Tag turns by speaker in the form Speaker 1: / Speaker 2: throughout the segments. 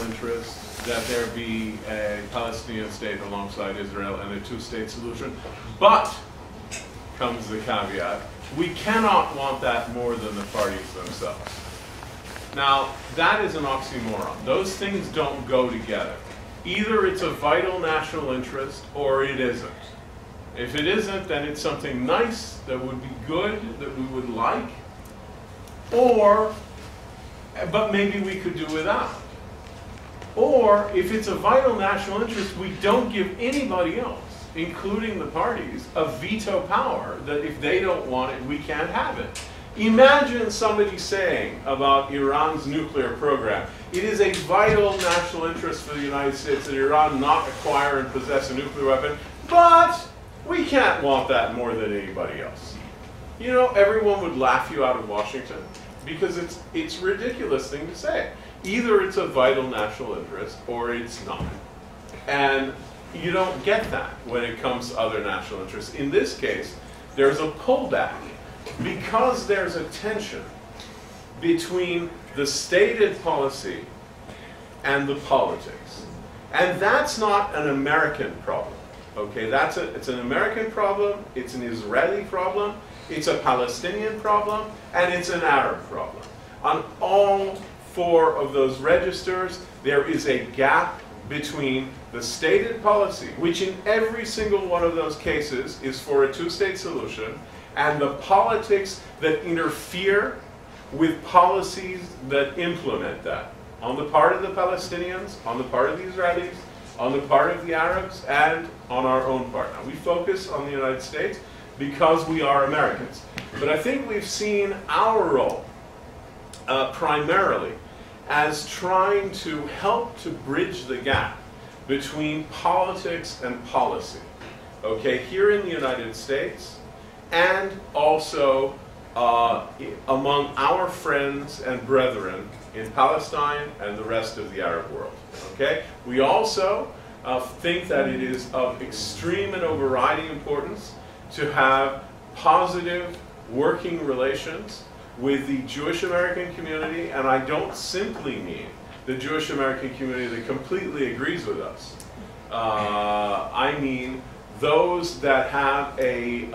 Speaker 1: interest that there be a Palestinian state alongside Israel and a two-state solution. But, comes the caveat, we cannot want that more than the parties themselves. Now, that is an oxymoron. Those things don't go together. Either it's a vital national interest or it isn't. If it isn't, then it's something nice that would be good, that we would like, but maybe we could do without. Or if it's a vital national interest, we don't give anybody else, including the parties, a veto power that if they don't want it, we can't have it. Imagine somebody saying about Iran's nuclear program, it is a vital national interest for the United States that Iran not acquire and possess a nuclear weapon, but we can't want that more than anybody else. You know, everyone would laugh you out of Washington because it's a ridiculous thing to say. Either it's a vital national interest or it's not. And you don't get that when it comes to other national interests. In this case, there's a pullback because there's a tension between the stated policy and the politics. And that's not an American problem. Okay, it's an American problem, it's an Israeli problem, it's a Palestinian problem, and it's an Arab problem. On all four of those registers, there is a gap between the stated policy, which in every single one of those cases is for a two-state solution, and the politics that interfere with policies that implement that, on the part of the Palestinians, on the part of the Israelis, on the part of the Arabs, and on our own part. Now, we focus on the United States because we are Americans. But I think we've seen our role primarily as trying to help to bridge the gap between politics and policy, okay, here in the United States, and also among our friends and brethren in Palestine and the rest of the Arab world, okay? We also think that it is of extreme and overriding importance to have positive working relations with the Jewish American community, and I don't simply mean the Jewish American community that completely agrees with us. I mean those that have a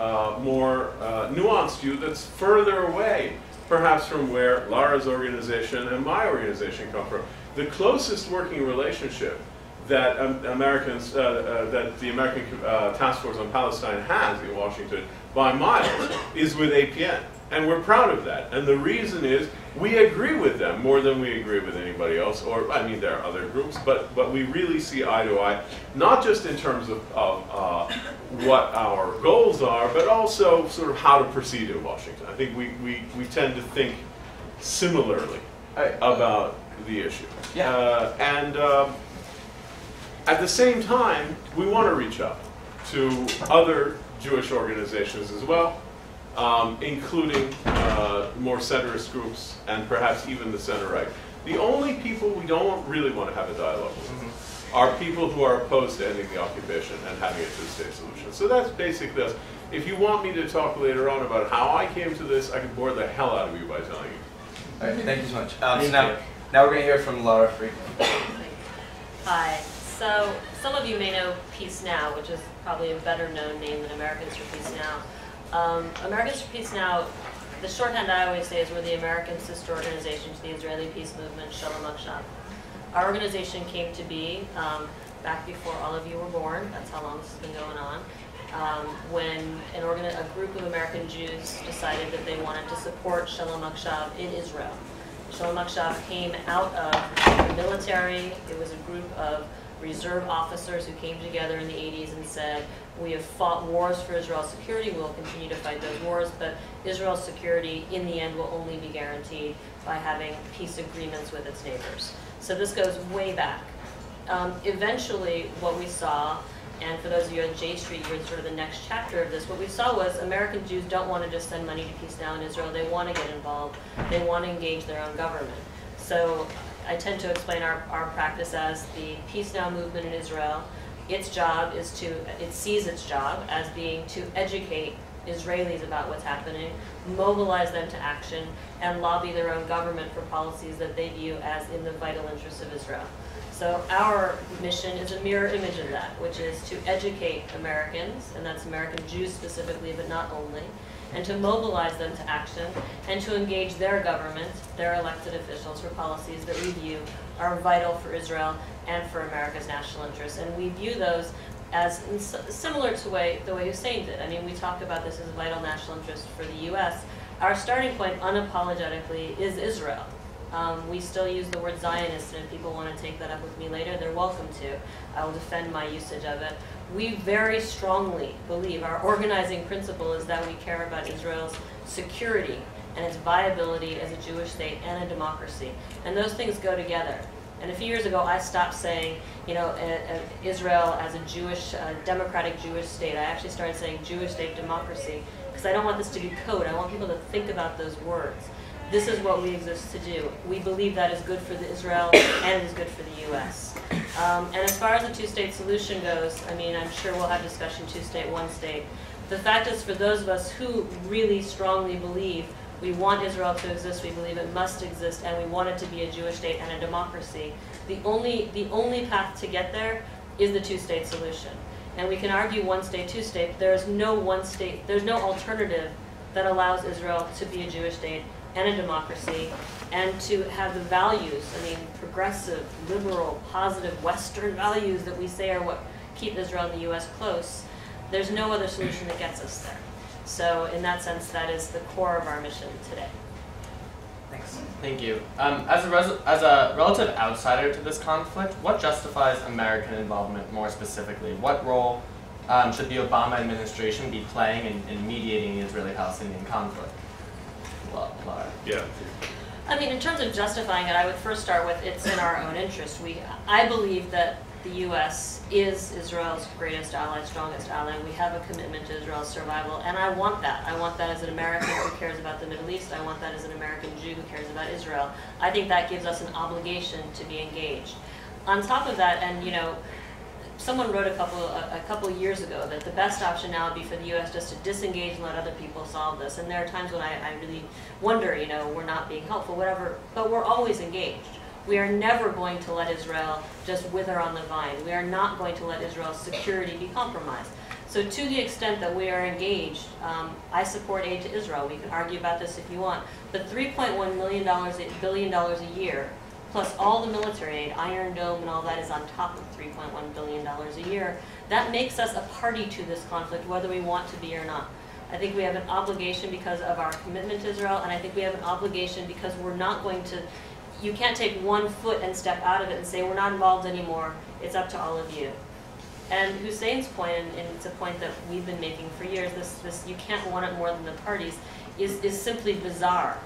Speaker 1: more nuanced view that's further away, perhaps from where Lara's organization and my organization come from. The closest working relationship that that the American Task Force on Palestine has in Washington by miles is with APN. And we're proud of that. And the reason is we agree with them more than we agree with anybody else. Or, I mean, there are other groups, but we really see eye to eye, not just in terms of what our goals are, but also sort of how to proceed in Washington. I think we tend to think similarly about the issue. Yeah. At the same time, we want to reach out to other Jewish organizations as well, including more centrist groups and perhaps even the center-right. The only people we don't really want to have a dialogue with are people who are opposed to ending the occupation and having a two-state solution. So that's basically this. If you want me to talk later on about how I came to this, I can bore the hell out of you by telling you.
Speaker 2: All right, thank you so much. Now we're going to hear from Lara Friedman.
Speaker 3: Hi. So some of you may know Peace Now, which is probably a better known name than Americans for Peace Now. Americans for Peace Now, the shorthand I always say is we're the American sister organization to the Israeli peace movement, Shalom עכשיו. Our organization came to be back before all of you were born. That's how long this has been going on. When a group of American Jews decided that they wanted to support Shalom עכשיו in Israel. Shalom עכשיו came out of the military. It was a group of reserve officers who came together in the 80s and said, we have fought wars for Israel's security, we'll continue to fight those wars, but Israel's security in the end will only be guaranteed by having peace agreements with its neighbors. So this goes way back. Eventually what we saw, and for those of you on J Street, you're sort of the next chapter of this, what we saw was American Jews don't want to just send money to Peace Now in Israel, they want to get involved, they want to engage their own government. So I tend to explain our practice as the Peace Now movement in Israel. Its job is it sees its job as being to educate Israelis about what's happening, mobilize them to action, and lobby their own government for policies that they view as in the vital interests of Israel. So our mission is a mirror image of that, which is to educate Americans, and that's American Jews specifically, but not only, and to mobilize them to action, and to engage their government, their elected officials, for policies that we view are vital for Israel and for America's national interests. And we view those as similar to the way Hussein did. I mean, we talk about this as a vital national interest for the U.S. Our starting point, unapologetically, is Israel. We still use the word Zionist, and if people want to take that up with me later, they're welcome to. I will defend my usage of it. We very strongly believe our organizing principle is that we care about Israel's security and its viability as a Jewish state and a democracy. And those things go together. And a few years ago, I stopped saying, Israel as a Jewish, democratic Jewish state. I actually started saying Jewish state democracy, because I don't want this to be code. I want people to think about those words. This is what we exist to do. We believe that is good for Israel and it is good for the U.S. And as far as the two-state solution goes, I mean, I'm sure we'll have discussion two-state, one-state. The fact is, for those of us who really strongly believe we want Israel to exist, we believe it must exist, and we want it to be a Jewish state and a democracy, the only path to get there is the two-state solution. And we can argue one-state, two-state, but there's no one-state, there's no alternative that allows Israel to be a Jewish state and a democracy, and to have the values, I mean, progressive, liberal, positive, Western values that we say are what keep Israel and the U.S. close. There's no other solution that gets us there. So in that sense, that is the core of our mission today.
Speaker 2: Thanks.
Speaker 4: Thank you. As a relative outsider to this conflict, what justifies American involvement more specifically? What role should the Obama administration be playing in mediating the Israeli-Palestinian conflict? Lara.
Speaker 1: Yeah.
Speaker 3: I mean, in terms of justifying it, I would first start with it's in our own interest. I believe that the U.S. is Israel's greatest ally, strongest ally. We have a commitment to Israel's survival, and I want that. I want that as an American who cares about the Middle East. I want that as an American Jew who cares about Israel. I think that gives us an obligation to be engaged. On top of that, and someone wrote a couple years ago that the best option now would be for the U.S. just to disengage and let other people solve this. And there are times when I really wonder, we're not being helpful, whatever, but we're always engaged. We are never going to let Israel just wither on the vine. We are not going to let Israel's security be compromised. So to the extent that we are engaged, I support aid to Israel. We can argue about this if you want. But $3.1 billion a year, plus all the military aid, Iron Dome and all that is on top of $3.1 billion a year, that makes us a party to this conflict, whether we want to be or not. I think we have an obligation because of our commitment to Israel, and I think we have an obligation because we're not going to, you can't take one foot and step out of it and say, we're not involved anymore, it's up to all of you. And Hussein's point, and it's a point that we've been making for years, this you can't want it more than the parties, is simply bizarre.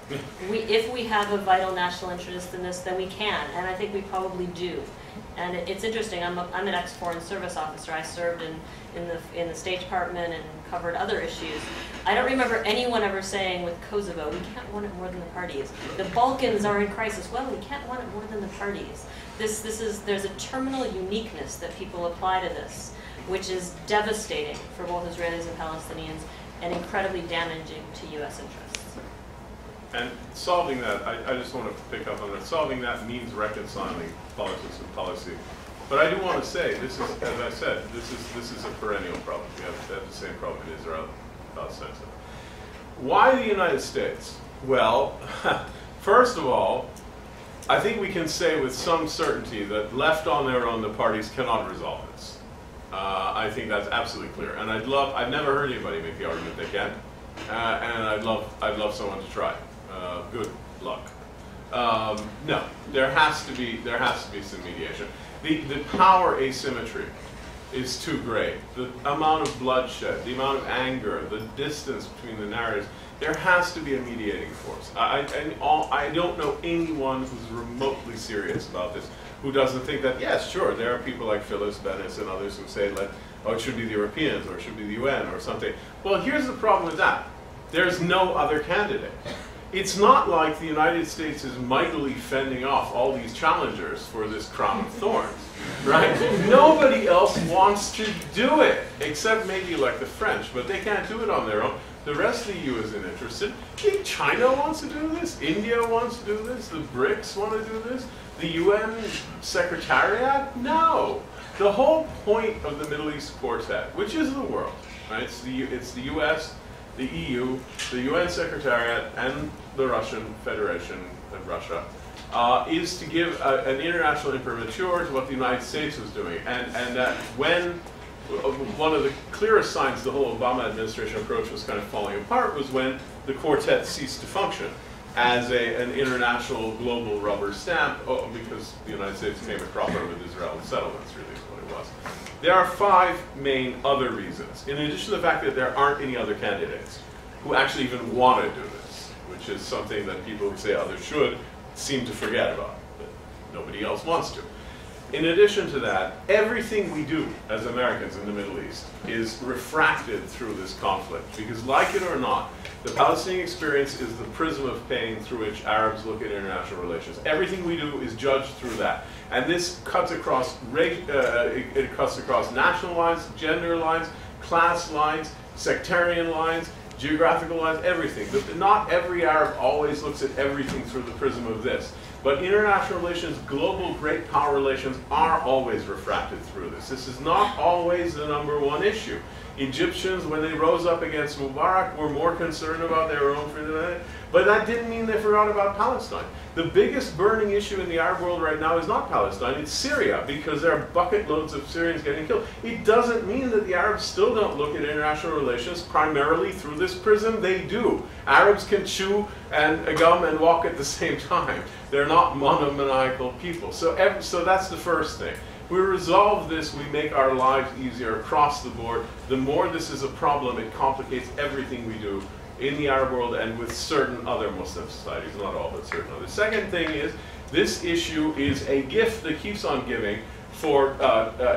Speaker 3: If we have a vital national interest in this, then we can, and I think we probably do. And it's interesting, I'm an ex-foreign service officer. I served in the State Department and covered other issues. I don't remember anyone ever saying with Kosovo, we can't want it more than the parties. The Balkans are in crisis. Well, we can't want it more than the parties. There's a terminal uniqueness that people apply to this, which is devastating for both Israelis and Palestinians and incredibly damaging to U.S. interests.
Speaker 1: And solving that, I just want to pick up on that, solving that means reconciling politics and policy. But I do want to say, this is, as I said, this is a perennial problem. We have the same problem in Israel, Palestine. Why the United States? Well, first of all, I think we can say with some certainty that left on their own, the parties cannot resolve this. I think that's absolutely clear. And I've never heard anybody make the argument they can. And I'd love someone to try. Good luck. No, there has to be some mediation. The power asymmetry is too great. The amount of bloodshed, the amount of anger, the distance between the narratives, there has to be a mediating force. I don't know anyone who's remotely serious about this who doesn't think that, yes, sure, there are people like Phyllis Bennis and others who say, oh, it should be the Europeans or it should be the UN or something. Well, here's the problem with that. There's no other candidate. It's not like the United States is mightily fending off all these challengers for this crown of thorns, right? Nobody else wants to do it, except maybe like the French, but they can't do it on their own. The rest of the EU isn't interested. China wants to do this. India wants to do this. The BRICS want to do this. The UN Secretariat? No. The whole point of the Middle East Quartet, which is the world, right? It's the US, the EU, the UN Secretariat, and the Russian Federation and Russia, is to give an international imprimatur to what the United States was doing. And that when one of the clearest signs the whole Obama administration approach was kind of falling apart was when the quartet ceased to function as an international global rubber stamp, because the United States came a cropper with Israeli settlements, really is what it was. There are 5 main other reasons, in addition to the fact that there aren't any other candidates who actually even want to do this, which is something that people who say others should seem to forget about, but nobody else wants to. In addition to that, everything we do as Americans in the Middle East is refracted through this conflict, because like it or not, the Palestinian experience is the prism of pain through which Arabs look at international relations. Everything we do is judged through that. And this cuts across, it cuts across national lines, gender lines, class lines, sectarian lines, geographical lines, everything. Not every Arab always looks at everything through the prism of this. But international relations, global great power relations, are always refracted through this. This is not always the #1 issue. Egyptians, when they rose up against Mubarak, were more concerned about their own freedom, but that didn't mean they forgot about Palestine. The biggest burning issue in the Arab world right now is not Palestine, it's Syria, because there are bucket loads of Syrians getting killed. It doesn't mean that the Arabs still don't look at international relations primarily through this prism. They do. Arabs can chew and gum and walk at the same time. They're not monomaniacal people. So that's the first thing. We resolve this, we make our lives easier across the board. The more this is a problem, it complicates everything we do in the Arab world and with certain other Muslim societies, not all, but certain others. Second thing is, this issue is a gift that keeps on giving for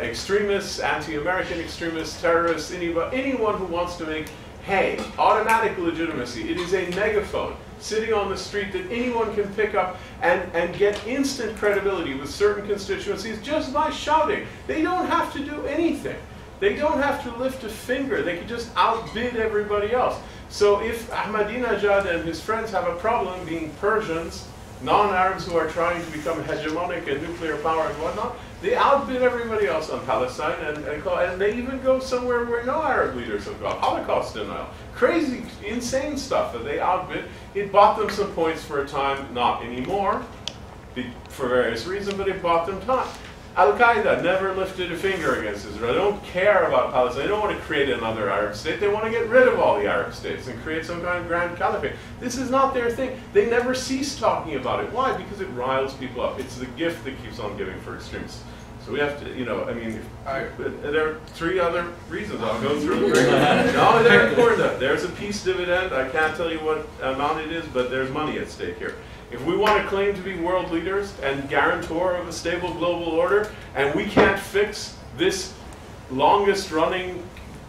Speaker 1: extremists, anti-American extremists, terrorists, anyone who wants to make hay, automatic legitimacy. It is a megaphone sitting on the street that anyone can pick up and get instant credibility with certain constituencies just by shouting. They don't have to do anything. They don't have to lift a finger. They can just outbid everybody else. So if Ahmadinejad and his friends have a problem being Persians, non-Arabs who are trying to become hegemonic and nuclear power and whatnot, they outbid everybody else on Palestine, and they even go somewhere where no Arab leaders have gone. Holocaust denial. Crazy, insane stuff that they outbid. It bought them some points for a time, not anymore, for various reasons, but it bought them time. Al-Qaeda never lifted a finger against Israel. They don't care about Palestine. They don't want to create another Arab state. They want to get rid of all the Arab states and create some kind of grand caliphate. This is not their thing. They never cease talking about it. Why? Because it riles people up. It's the gift that keeps on giving for extremists. So we have to, I mean, there are 3 other reasons. I'll go through them. No, they're important. There's a peace dividend. I can't tell you what amount it is, but there's money at stake here. If we want to claim to be world leaders and guarantor of a stable global order, and we can't fix this longest running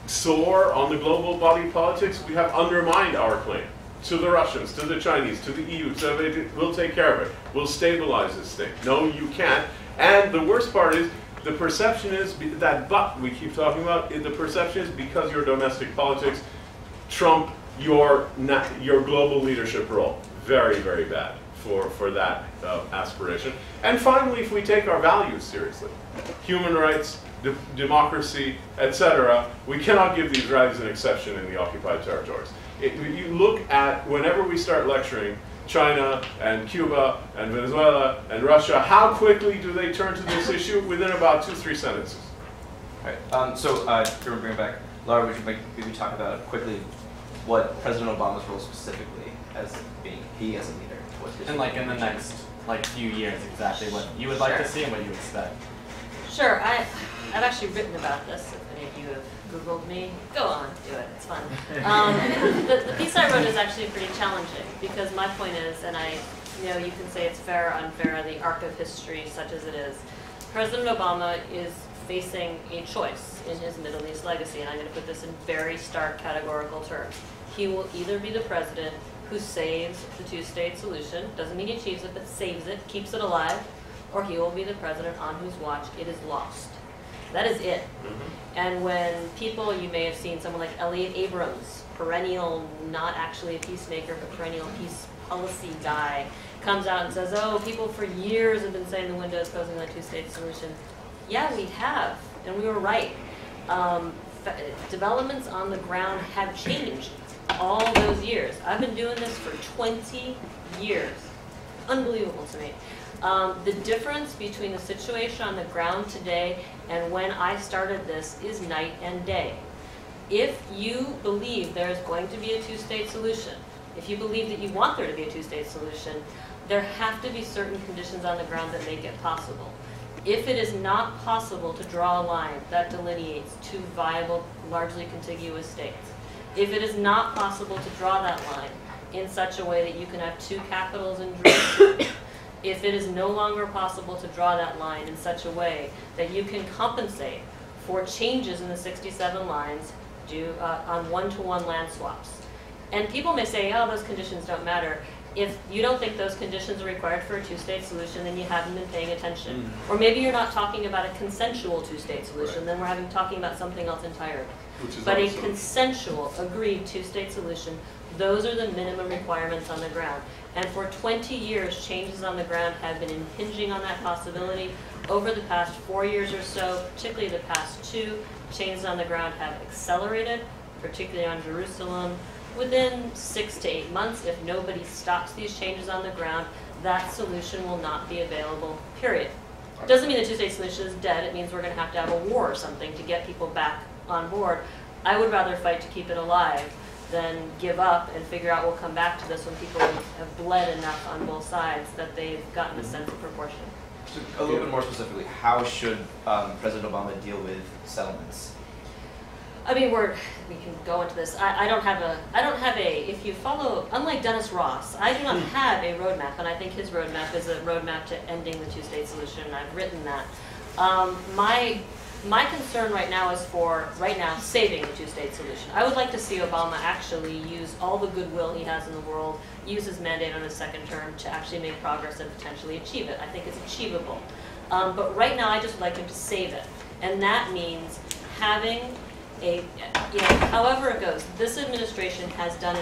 Speaker 1: sore on the global body politics, we have undermined our claim to the Russians, to the Chinese, to the EU. So we'll take care of it. We'll stabilize this thing. No, you can't. And the worst part is, the perception is, that but we keep talking about, the perception is because your domestic politics trump your global leadership role. Very, very bad for that aspiration. And finally, if we take our values seriously, human rights, democracy, etc., we cannot give the Israelis an exception in the occupied territories. You look at, whenever we start lecturing China and Cuba and Venezuela and Russia, how quickly do they turn to this issue? Within about 2-3 sentences.
Speaker 2: All right. So we're going to bring it back. Lara, would you maybe talk about quickly what President Obama's role specifically as being he as a leader?
Speaker 4: And like in the next few years, exactly what you would like to see and what you expect.
Speaker 3: Sure, I've actually written about this. If any of you have Googled me, go on, do it, it's fun. The piece I wrote is actually pretty challenging because my point is, and you can say it's fair or unfair, the arc of history such as it is, President Obama is facing a choice in his Middle East legacy, and I'm going to put this in very stark categorical terms. He will either be the president who saves the 2-state solution, doesn't mean he achieves it, but saves it, keeps it alive, or he will be the president on whose watch it is lost. That is it. Mm-hmm. And when people, you may have seen someone like Elliot Abrams, perennial, not actually a peacemaker, but perennial peace policy guy, comes out and says, oh, people for years have been saying the window is closing on a two-state solution. Yeah, we have, and we were right. Developments on the ground have changed all those years. I've been doing this for 20 years. Unbelievable to me. The difference between the situation on the ground today and when I started this is night and day. If you believe there is going to be a two-state solution, if you believe that you want there to be a two-state solution, there have to be certain conditions on the ground that make it possible. If it is not possible to draw a line that delineates two viable, largely contiguous states, if it is not possible to draw that line in such a way that you can have two capitals in Jerusalem, if it is no longer possible to draw that line in such a way that you can compensate for changes in the 67 lines due on one-to-one land swaps. And people may say, oh, those conditions don't matter. If you don't think those conditions are required for a two-state solution, then you haven't been paying attention. Or maybe you're not talking about a consensual two-state solution, then we're talking about something else entirely. But a consensual, agreed two-state solution, those are the minimum requirements on the ground. And for 20 years, changes on the ground have been impinging on that possibility. Over the past 4 years or so, particularly the past 2, changes on the ground have accelerated, particularly on Jerusalem. Within 6 to 8 months, if nobody stops these changes on the ground, that solution will not be available, period. It doesn't mean the two-state solution is dead. It means we're going to have a war or something to get people back on board. I would rather fight to keep it alive than give up and figure out we'll come back to this when people have bled enough on both sides that they've gotten a sense of proportion.
Speaker 2: So a little bit more specifically, how should President Obama deal with settlements?
Speaker 3: I mean, we can go into this. I don't have a, if you follow, unlike Dennis Ross, I do not have a roadmap, and I think his roadmap is a roadmap to ending the two-state solution, and I've written that. My concern right now is for, saving the two-state solution. I would like to see Obama actually use all the goodwill he has in the world, use his mandate on his second term to actually make progress and potentially achieve it. I think it's achievable. But right now, I just would like him to save it. And that means having however it goes, this administration has done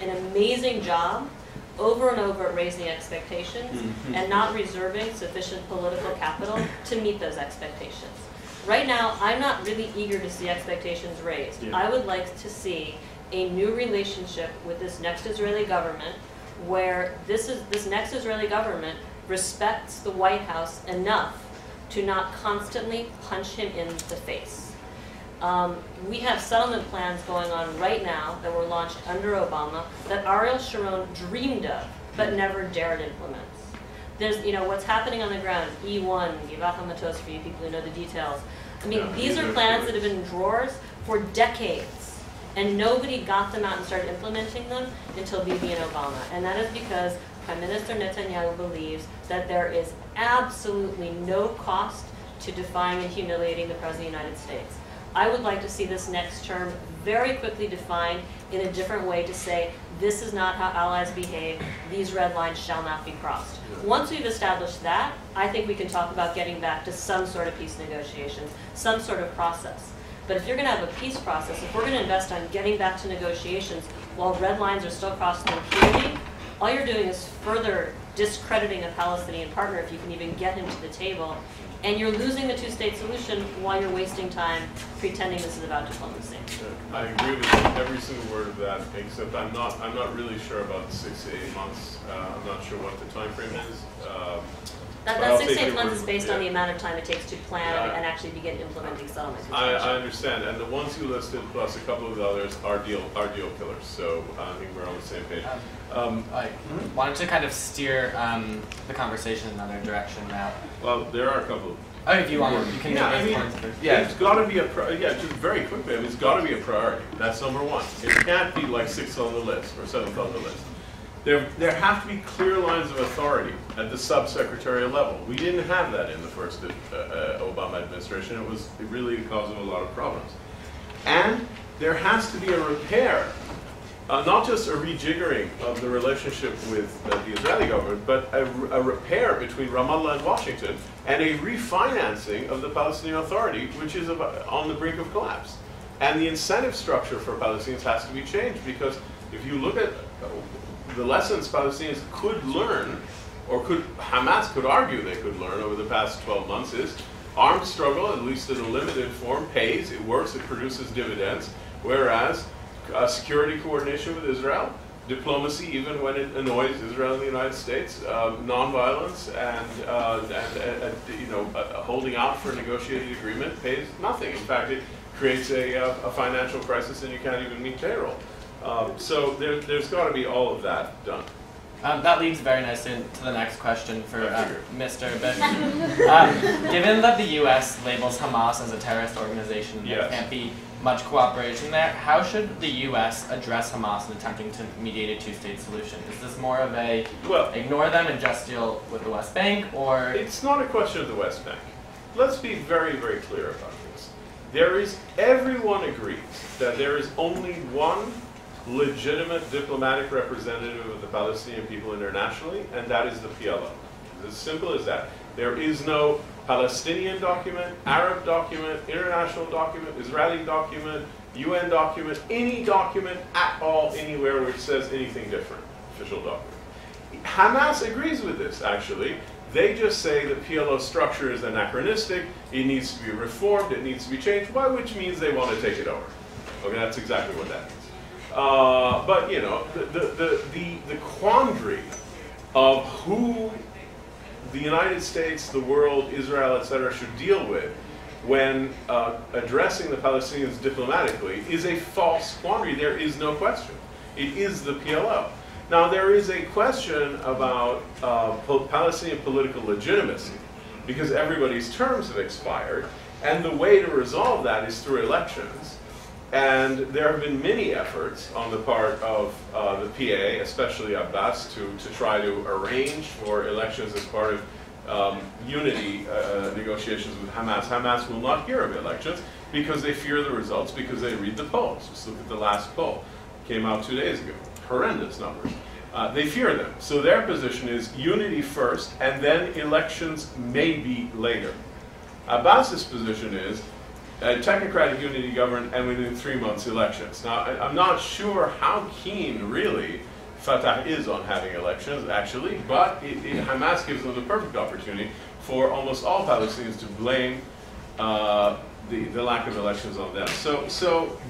Speaker 3: an amazing job over and over at raising expectations and not reserving sufficient political capital to meet those expectations. Right now, I'm not really eager to see expectations raised. Yeah. I would like to see a new relationship with this next Israeli government where this next Israeli government respects the White House enough to not constantly punch him in the face. We have settlement plans going on right now that were launched under Obama that Ariel Sharon dreamed of but never dared implement. There's, what's happening on the ground, E1, Givat HaMatos for you people who know the details. I mean, these are plans that have been in drawers for decades, and nobody got them out and started implementing them until Bibi and Obama. And that is because Prime Minister Netanyahu believes that there is absolutely no cost to defying and humiliating the President of the United States. I would like to see this next term very quickly defined in a different way to say, this is not how allies behave, these red lines shall not be crossed. Once we've established that, I think we can talk about getting back to some sort of peace negotiations, some sort of process. But if you're going to have a peace process, if we're going to invest on getting back to negotiations while red lines are still crossed in impunity, all you're doing is further discrediting a Palestinian partner if you can even get him to the table. And you're losing the two-state solution while you're wasting time pretending this is about diplomacy.
Speaker 1: I agree with every single word of that, except I'm not really sure about 6 to 8 months. I'm not sure what the time frame is.
Speaker 3: That 6 to 8 months is based on the amount of time it takes to plan and actually begin implementing settlements.
Speaker 1: I understand, and the ones you listed plus a couple of the others are deal killers. So I think we're on the same page.
Speaker 4: I wanted to kind of steer the conversation in another direction now.
Speaker 1: Well, there are a couple.
Speaker 4: Oh, if you want, you can make points first.
Speaker 1: Yeah, it's got to be just very quickly. I mean, it's got to be a priority. That's number one. It can't be like 6th on the list or 7th on the list. There have to be clear lines of authority at the subsecretarial level. We didn't have that in the first Obama administration. It really caused a lot of problems. And there has to be a repair, not just a rejiggering of the relationship with the Israeli government, but a repair between Ramallah and Washington, and a refinancing of the Palestinian Authority, which is on the brink of collapse. And the incentive structure for Palestinians has to be changed, because if you look at the lessons Palestinians could learn or Hamas could argue they could learn over the past 12 months is armed struggle, at least in a limited form, pays, it works, it produces dividends, whereas security coordination with Israel, diplomacy, even when it annoys Israel and the United States, nonviolence, and holding out for a negotiated agreement pays nothing. In fact, it creates a financial crisis, and you can't even meet payroll. So there's got to be all of that done.
Speaker 4: That leads very nicely into the next question for Mr. Ibish. Given that the U.S. labels Hamas as a terrorist organization, there can't be much cooperation there, how should the U.S. address Hamas in attempting to mediate a two-state solution? Is this more of a ignore them and just deal with the West Bank, or?
Speaker 1: It's not a question of the West Bank. Let's be very, very clear about this. Everyone agrees that there is only one legitimate diplomatic representative of the Palestinian people internationally, and that is the PLO. It's as simple as that. There is no Palestinian document, Arab document, international document, Israeli document, UN document, any document at all anywhere which says anything different, official document. Hamas agrees with this, actually. They just say the PLO structure is anachronistic, it needs to be reformed, it needs to be changed, by which means they want to take it over. Okay, that's exactly what that means. But you know, the quandary of who the United States, the world, Israel, etc., should deal with when addressing the Palestinians diplomatically is a false quandary. There is no question. It is the PLO. Now, there is a question about Palestinian political legitimacy, because everybody's terms have expired, and the way to resolve that is through elections. And there have been many efforts on the part of the PA, especially Abbas, to try to arrange for elections as part of unity negotiations with Hamas. Hamas will not hear of elections because they fear the results, because they read the polls. Just look at the last poll. Came out 2 days ago. Horrendous numbers. They fear them. So their position is unity first, and then elections maybe later. Abbas's position is technocratic unity government, and within 3 months elections. Now, I'm not sure how keen, really, Fatah is on having elections, actually, but Hamas gives them the perfect opportunity for almost all Palestinians to blame the lack of elections on them.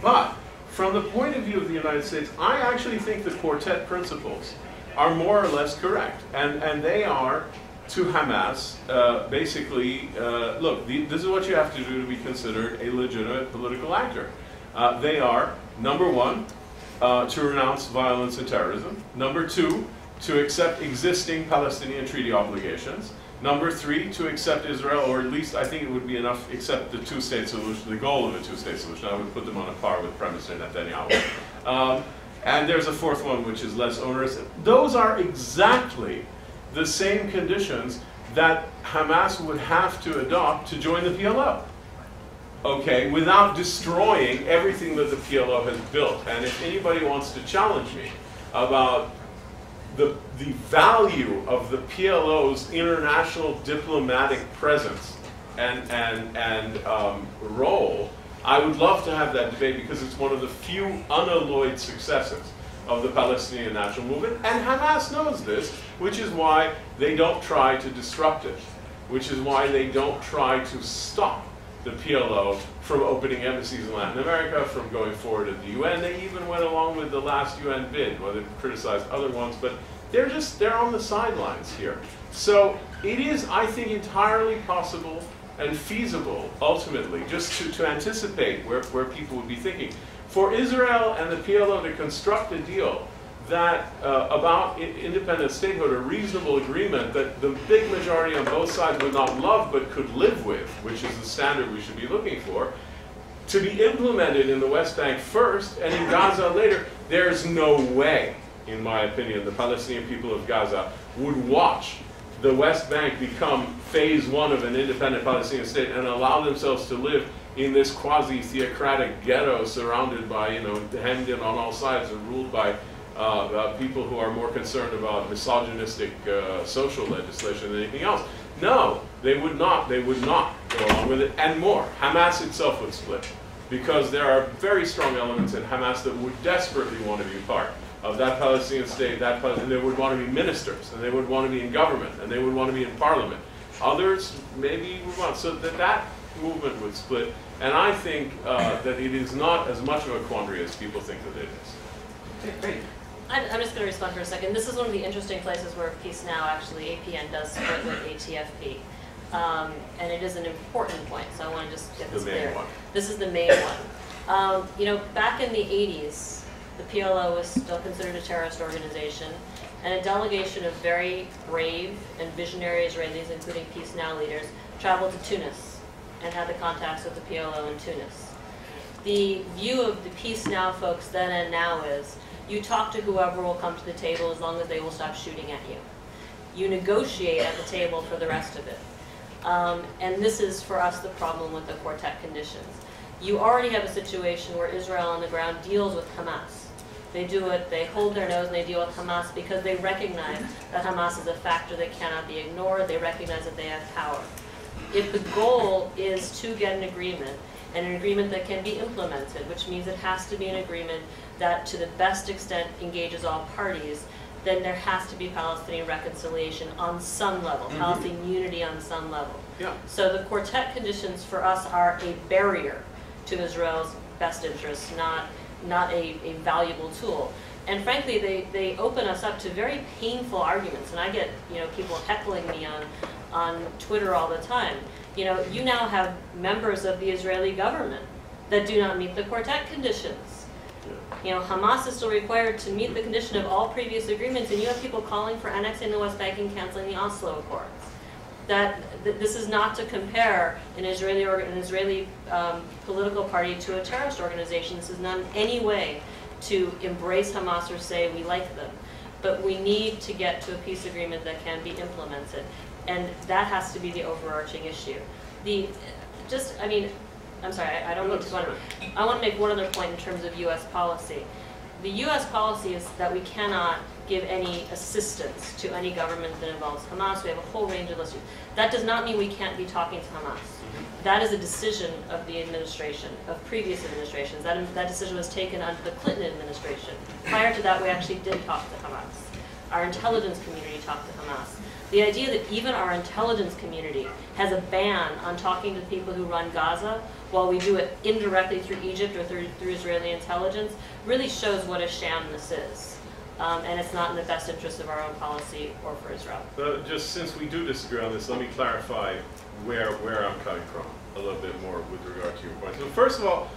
Speaker 1: But from the point of view of the United States, I actually think the quartet principles are more or less correct, and they are, to Hamas, basically, look, this is what you have to do to be considered a legitimate political actor. They are, number one, to renounce violence and terrorism. Number two, to accept existing Palestinian treaty obligations. Number three, to accept Israel, or at least I think it would be enough, accept the two-state solution, the goal of a two-state solution. I would put them on a par with Premise and Netanyahu. And there's a fourth one, which is less onerous. Those are exactly the same conditions that Hamas would have to adopt to join the PLO, okay, without destroying everything that the PLO has built. And if anybody wants to challenge me about the value of the PLO's international diplomatic presence and role, I would love to have that debate, because it's one of the few unalloyed successes of the Palestinian national movement, and Hamas knows this, which is why they don't try to disrupt it, which is why they don't try to stop the PLO from opening embassies in Latin America, from going forward at the UN. They even went along with the last UN bid, well, they criticized other ones, but they're on the sidelines here. So it is, I think, entirely possible and feasible, ultimately, just to anticipate where people would be thinking, for Israel and the PLO to construct a deal that about independent statehood, a reasonable agreement that the big majority on both sides would not love but could live with, which is the standard we should be looking for, to be implemented in the West Bank first and in Gaza later. There's no way, in my opinion, the Palestinian people of Gaza would watch the West Bank become phase one of an independent Palestinian state and allow themselves to live in this quasi-theocratic ghetto surrounded by, hemmed in on all sides and ruled by people who are more concerned about misogynistic social legislation than anything else. No, they would not go along with it, and more. Hamas itself would split, because there are very strong elements in Hamas that would desperately want to be part of that Palestinian state, and they would want to be ministers, and they would want to be in government, and they would want to be in parliament. Others maybe would want, so that movement would split. And I think that it is not as much of a quandary as people think that it is.
Speaker 2: Okay, great.
Speaker 3: I'm just going to respond for a second. This is one of the interesting places where Peace Now, actually, APN does split with ATFP. And it is an important point, so I want to just get this clear. This is the main one. You know, back in the 80s, the PLO was still considered a terrorist organization, and a delegation of very brave and visionary Israelis, including Peace Now leaders, traveled to Tunis and had the contacts with the PLO in Tunis. The view of the Peace Now folks then and now is, you talk to whoever will come to the table as long as they will stop shooting at you. You negotiate at the table for the rest of it. And this is, for us, the problem with the quartet conditions. You already have a situation where Israel on the ground deals with Hamas. They do it, they hold their nose and they deal with Hamas because they recognize that Hamas is a factor that cannot be ignored. They recognize that they have power. If the goal is to get an agreement, and an agreement that can be implemented, which means it has to be an agreement that to the best extent engages all parties, then there has to be Palestinian reconciliation on some level, Palestinian unity on some level.
Speaker 1: Yeah.
Speaker 3: So the quartet conditions for us are a barrier to Israel's best interests, not a valuable tool. And frankly, they open us up to very painful arguments. And I get people heckling me on Twitter all the time. You now have members of the Israeli government that do not meet the quartet conditions. Hamas is still required to meet the condition of all previous agreements, and you have people calling for annexing the West Bank and canceling the Oslo Accords. This is not to compare an Israeli political party to a terrorist organization. This is not in any way to embrace Hamas or say we like them. But we need to get to a peace agreement that can be implemented. And that has to be the overarching issue. I'm sorry, I don't mean to go on. I want to make one other point in terms of U.S. policy. The U.S. policy is that we cannot give any assistance to any government that involves Hamas. We have a whole range of issues. That does not mean we can't be talking to Hamas. That is a decision of the administration, of previous administrations. That decision was taken under the Clinton administration. Prior to that, we actually did talk to Hamas. Our intelligence community talked to Hamas. The idea that even our intelligence community has a ban on talking to people who run Gaza, while we do it indirectly through Egypt or through Israeli intelligence, really shows what a sham this is. And it's not in the best interest of our own policy or for Israel.
Speaker 1: Just since we do disagree on this, let me clarify where I'm coming from a little bit more with regard to your point. So first of all,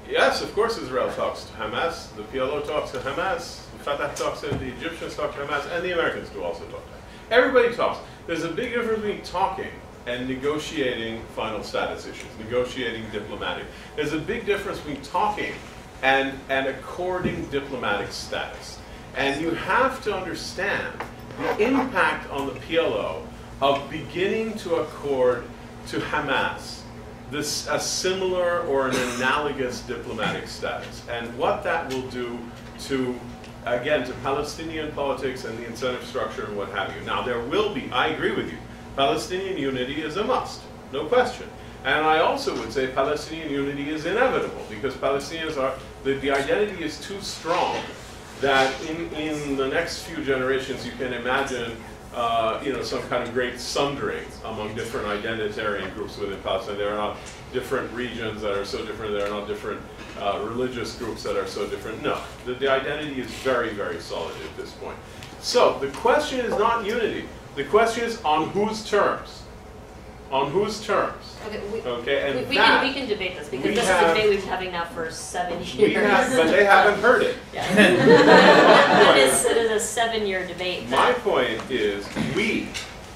Speaker 1: yes, of course Israel talks to Hamas, the PLO talks to Hamas, the Fatah talks to the Egyptians talk to Hamas, and the Americans do also talk to Hamas. Everybody talks. There's a big difference between talking and negotiating final status issues, negotiating diplomatic. There's a big difference between talking and according diplomatic status. And you have to understand the impact on the PLO of beginning to accord to Hamas a similar or an analogous diplomatic status, and what that will do to Palestinian politics and the incentive structure and what have you. Now, there will be, I agree with you, Palestinian unity is a must, no question. And I also would say Palestinian unity is inevitable, because Palestinians are, the identity is too strong that in the next few generations you can imagine some kind of great sundering among different identitarian groups within Palestine. There are not different regions that are so different. There are not different religious groups that are so different. No, the identity is very, very solid at this point. So the question is not unity. The question is on whose terms? On whose terms?
Speaker 3: Okay, we can debate this, because this is a debate we've been having now for 7 years.
Speaker 1: But they haven't heard it.
Speaker 3: Yeah. It is a 7-year debate.
Speaker 1: My point is, we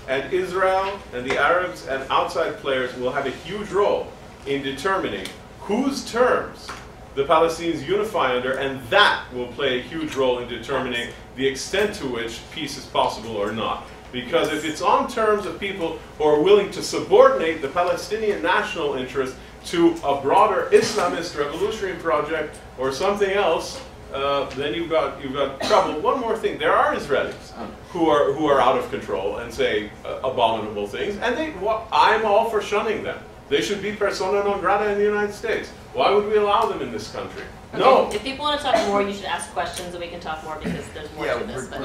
Speaker 1: and Israel and the Arabs and outside players will have a huge role in determining whose terms the Palestinians unify under, and that will play a huge role in determining the extent to which peace is possible or not. Because if it's on terms of people who are willing to subordinate the Palestinian national interest to a broader Islamist revolutionary project or something else, then you've got trouble. One more thing: there are Israelis who are out of control and say abominable things, and I'm all for shunning them. They should be persona non grata in the United States. Why would we allow them in this country? No.
Speaker 3: If people want to talk more, you should ask questions and we can talk more because there's more to this. But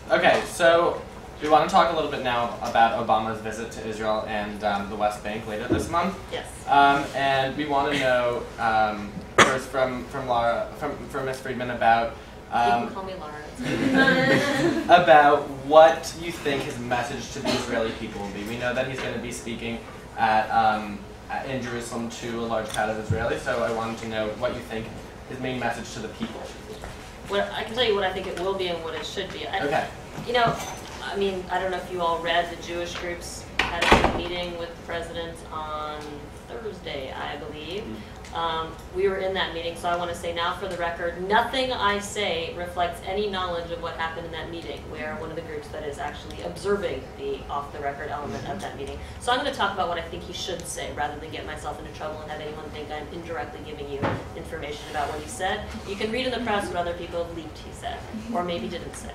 Speaker 4: Okay, so we want to talk a little bit now about Obama's visit to Israel and the West Bank later this month.
Speaker 3: Yes.
Speaker 4: And we want to know first from Ms. Friedman about
Speaker 3: You can call me Laura.
Speaker 4: about what you think his message to the Israeli people will be. We know that he's going to be speaking in Jerusalem to a large crowd of Israelis, so I wanted to know what you think his main message to the people.
Speaker 3: Well, I can tell you what I think it will be and what it should be.
Speaker 4: Okay.
Speaker 3: You know, I mean, I don't know if you all read, the Jewish groups had a meeting with the president on Thursday, I believe. We were in that meeting, so I want to say now for the record, nothing I say reflects any knowledge of what happened in that meeting. We are one of the groups that is actually observing the off-the-record element of that meeting. So I'm going to talk about what I think he should say, rather than get myself into trouble and have anyone think I'm indirectly giving you information about what he said. You can read in the press what other people have leaked he said, or maybe didn't say.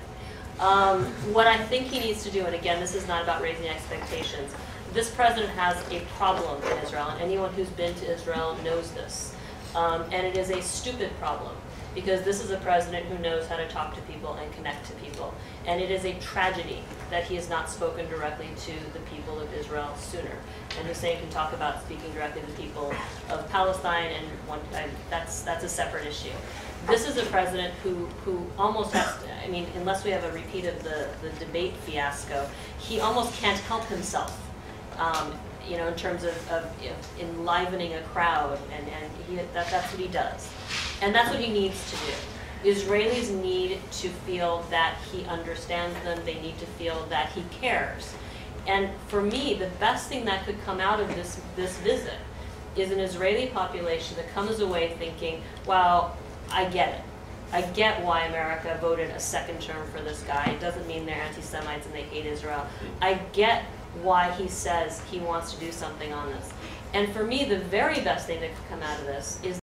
Speaker 3: What I think he needs to do, and again, this is not about raising expectations, this president has a problem in Israel, and anyone who's been to Israel knows this. And it is a stupid problem, because this is a president who knows how to talk to people and connect to people. And it is a tragedy that he has not spoken directly to the people of Israel sooner. And Hussein can talk about speaking directly to the people of Palestine, and that's a separate issue. This is a president who almost has to, I mean, unless we have a repeat of the debate fiasco, he almost can't help himself. You know, in terms of enlivening a crowd, and that's what he does. And that's what he needs to do. Israelis need to feel that he understands them. They need to feel that he cares. And for me, the best thing that could come out of this visit is an Israeli population that comes away thinking, well, I get it. I get why America voted a second term for this guy. It doesn't mean they're anti-Semites and they hate Israel. I get why he says he wants to do something on this. And for me, the very best thing that could come out of this is